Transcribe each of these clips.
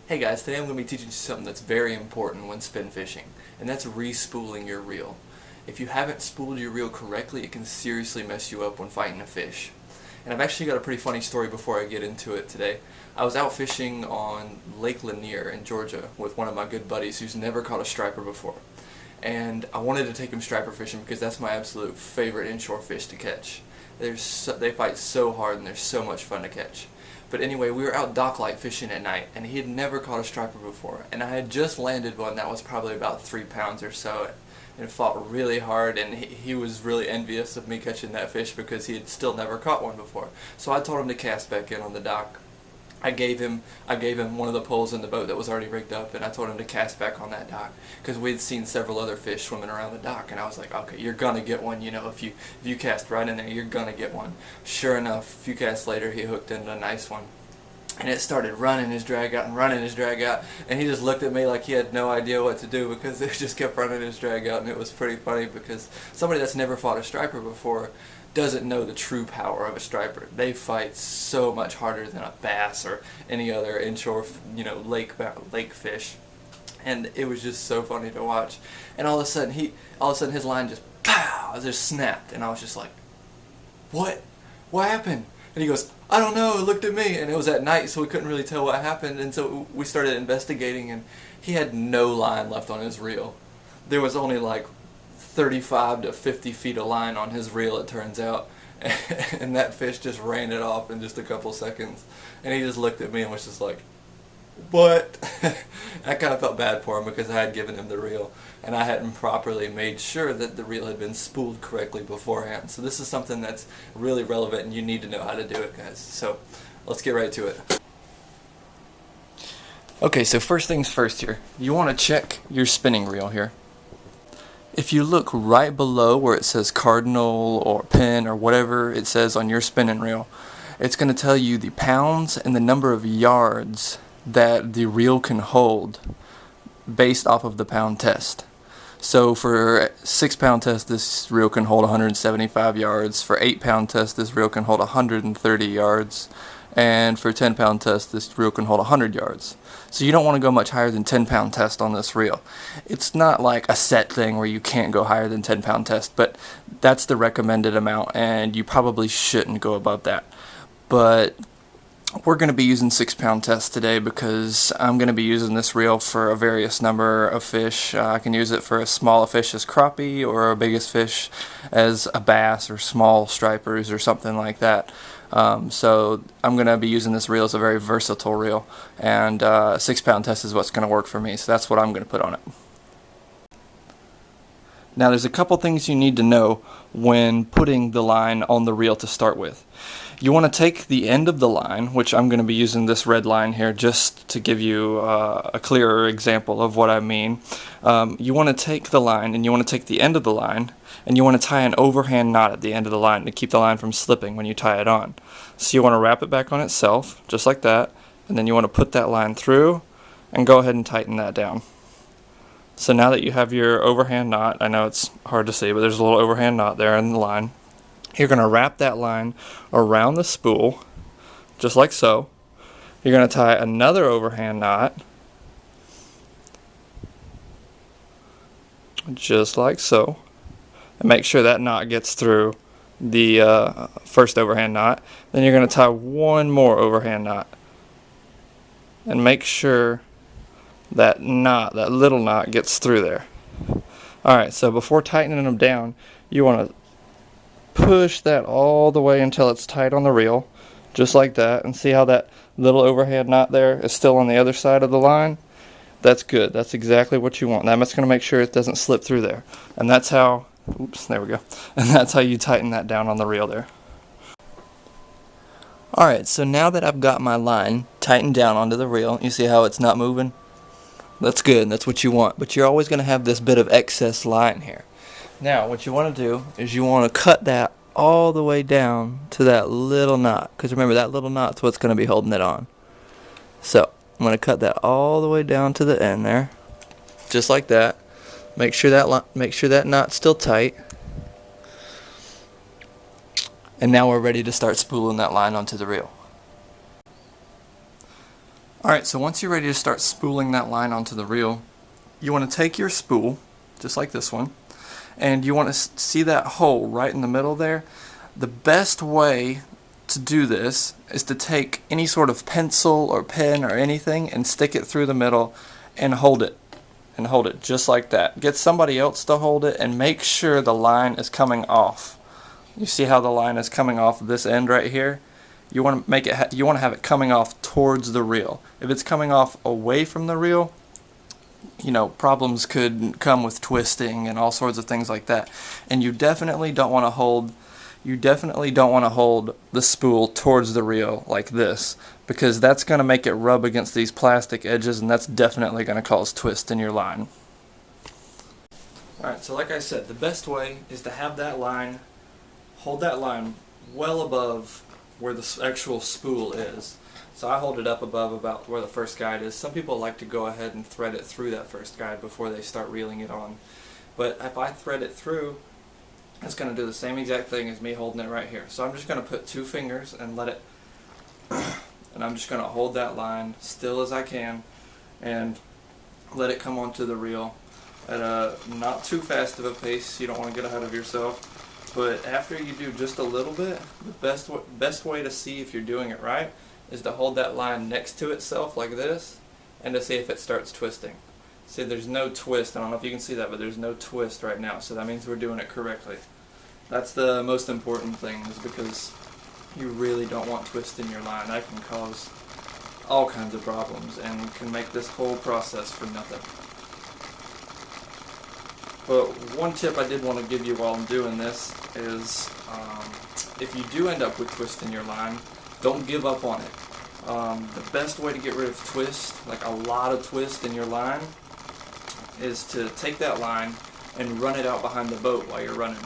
Hey guys, today I'm going to be teaching you something that's very important when spin fishing, and that's re-spooling your reel. If you haven't spooled your reel correctly, it can seriously mess you up when fighting a fish. And I've actually got a pretty funny story before I get into it today. I was out fishing on Lake Lanier in Georgia with one of my good buddies who's never caught a striper before. And I wanted to take him striper fishing because that's my absolute favorite inshore fish to catch. They fight so hard and they're so much fun to catch. But anyway, we were out docklight fishing at night, and he had never caught a striper before. And I had just landed one that was probably about 3 pounds or so, and fought really hard, and he was really envious of me catching that fish because he had still never caught one before. So I told him to cast back in on the dock. I gave him one of the poles in the boat that was already rigged up, and I told him to cast back on that dock because we'd seen several other fish swimming around the dock, and I was like, okay, you're gonna get one, you know, if you cast right in there, you're gonna get one. Sure enough, a few casts later, he hooked into a nice one. And it started running his drag out and running his drag out, and he just looked at me like he had no idea what to do because it just kept running his drag out. And it was pretty funny because somebody that's never fought a striper before doesn't know the true power of a striper. They fight so much harder than a bass or any other inshore, you know, lake fish. And it was just so funny to watch. And all of a sudden his line just pow, just snapped, and I was just like, what happened? And he goes, I don't know, it looked at me. And it was at night, so we couldn't really tell what happened. And so we started investigating, and he had no line left on his reel. There was only like 35 to 50 feet of line on his reel, it turns out. And that fish just ran it off in just a couple seconds. And he just looked at me and was just like, what? I kind of felt bad for him because I had given him the reel and I hadn't properly made sure that the reel had been spooled correctly beforehand. So this is something that's really relevant and you need to know how to do it, guys. So let's get right to it. Okay, so first things first here. You want to check your spinning reel here. If you look right below where it says cardinal or pin or whatever it says on your spinning reel, it's going to tell you the pounds and the number of yards that the reel can hold based off of the pound test. So for a 6 pound test, this reel can hold 175 yards. For 8 pound test, this reel can hold 130 yards. And for 10 pound test, this reel can hold 100 yards. So you don't want to go much higher than 10 pound test on this reel. It's not like a set thing where you can't go higher than 10 pound test, but that's the recommended amount, and you probably shouldn't go above that. But we're going to be using 6 pound test today because I'm going to be using this reel for a various number of fish. I can use it for as small a fish as crappie or a biggest fish as a bass or small stripers or something like that. So I'm going to be using this reel as a very versatile reel, and 6 pound test is what's going to work for me, so that's what I'm going to put on it. Now there's a couple things you need to know when putting the line on the reel to start with. You want to take the end of the line, which I'm going to be using this red line here just to give you a clearer example of what I mean. You want to take the line and you want to take the end of the line and you want to tie an overhand knot at the end of the line to keep the line from slipping when you tie it on. So you want to wrap it back on itself, just like that, and then you want to put that line through and go ahead and tighten that down. So now that you have your overhand knot, I know it's hard to see, but there's a little overhand knot there in the line. You're going to wrap that line around the spool, just like so. You're going to tie another overhand knot, just like so. And make sure that knot gets through the first overhand knot. Then you're going to tie one more overhand knot. And make sure that knot, that little knot, gets through there. Alright, so before tightening them down, you want to push that all the way until it's tight on the reel, just like that, and see how that little overhand knot there is still on the other side of the line? That's good. That's exactly what you want. That's going to make sure it doesn't slip through there. And that's how, oops, there we go. And that's how you tighten that down on the reel there. Alright, so now that I've got my line tightened down onto the reel, you see how it's not moving? That's good, that's what you want. But you're always going to have this bit of excess line here. Now, what you want to do is you want to cut that all the way down to that little knot. Because remember, that little knot's what's going to be holding it on. So, I'm going to cut that all the way down to the end there. Just like that. Make sure that knot's still tight. And now we're ready to start spooling that line onto the reel. Alright, so once you're ready to start spooling that line onto the reel, you want to take your spool, just like this one, and you want to see that hole right in the middle there. The best way to do this is to take any sort of pencil or pen or anything and stick it through the middle and hold it. And hold it just like that. Get somebody else to hold it and make sure the line is coming off. You see how the line is coming off this end right here? You want to make it. You want to have it coming off towards the reel. If it's coming off away from the reel, you know, problems could come with twisting and all sorts of things like that. And you definitely don't want to hold. You definitely don't want to hold the spool towards the reel like this, because that's going to make it rub against these plastic edges, and that's definitely going to cause twist in your line. Alright, so like I said, the best way is to have that line, hold that line well above where the actual spool is. So I hold it up above about where the first guide is. Some people like to go ahead and thread it through that first guide before they start reeling it on. But if I thread it through, it's going to do the same exact thing as me holding it right here. So I'm just going to put 2 fingers and let it, and I'm just going to hold that line still as I can and let it come onto the reel at a not too fast of a pace. You don't want to get ahead of yourself. But after you do just a little bit, the best way to see if you're doing it right is to hold that line next to itself like this and to see if it starts twisting. See, there's no twist. I don't know if you can see that, but there's no twist right now, so that means we're doing it correctly. That's the most important thing, is because you really don't want twist in your line. That can cause all kinds of problems and can make this whole process for nothing. But one tip I did want to give you while I'm doing this is if you do end up with twist in your line, don't give up on it. The best way to get rid of twist, like a lot of twist in your line, is to take that line and run it out behind the boat while you're running.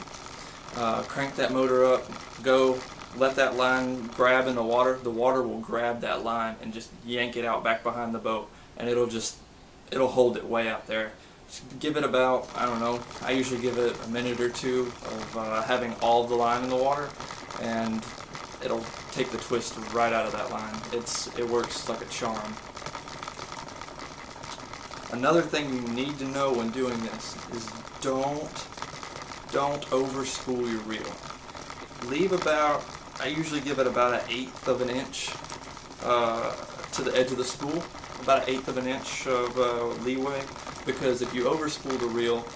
Crank that motor up, go, let that line grab in the water will grab that line and just yank it out back behind the boat, and it'll hold it way out there. Just give it about, I don't know, I usually give it a minute or two of having all of the line in the water, and it'll take the twist right out of that line. It works like a charm. Another thing you need to know when doing this is don't over spool your reel. Leave about, I usually give it about 1/8 of an inch to the edge of the spool, about 1/8 of an inch of leeway, because if you over spool the reel,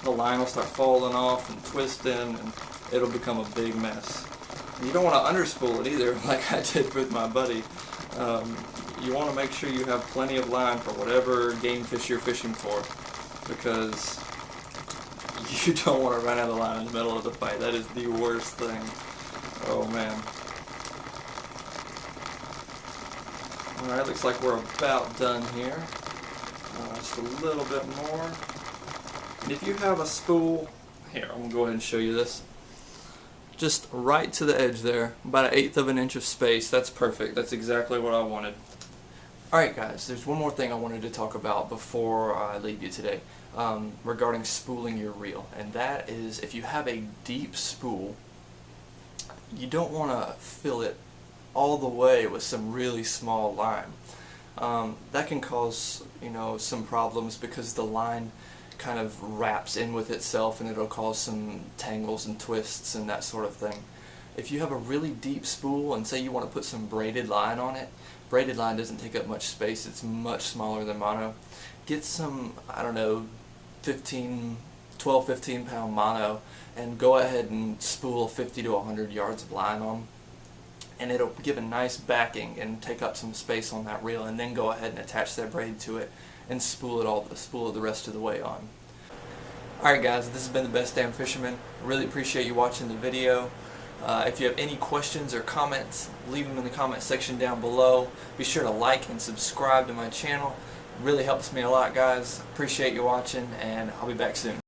the line will start falling off and twisting, and it'll become a big mess. You don't want to underspool it either, like I did with my buddy. You want to make sure you have plenty of line for whatever game fish you're fishing for, because you don't want to run out of line in the middle of the fight. That is the worst thing. Oh man. Alright, looks like we're about done here. Just a little bit more. And if you have a spool, here, I'm going to go ahead and show you this. Just right to the edge there, about 1/8 of an inch of space. That's perfect. That's exactly what I wanted. Alright guys, there's one more thing I wanted to talk about before I leave you today regarding spooling your reel, and that is if you have a deep spool, you don't want to fill it all the way with some really small line. That can cause, you know, some problems because the line kind of wraps in with itself, and it'll cause some tangles and twists and that sort of thing. If you have a really deep spool and say you want to put some braided line on it, braided line doesn't take up much space, it's much smaller than mono. Get some, I don't know, 12-15 pound mono and go ahead and spool 50 to 100 yards of line on, and it'll give a nice backing and take up some space on that reel, and then go ahead and attach that braid to it and spool it the rest of the way on. Alright guys, this has been the Best Damn Fisherman. I really appreciate you watching the video. If you have any questions or comments, leave them in the comment section down below. Be sure to like and subscribe to my channel. It really helps me a lot, guys. Appreciate you watching, and I'll be back soon.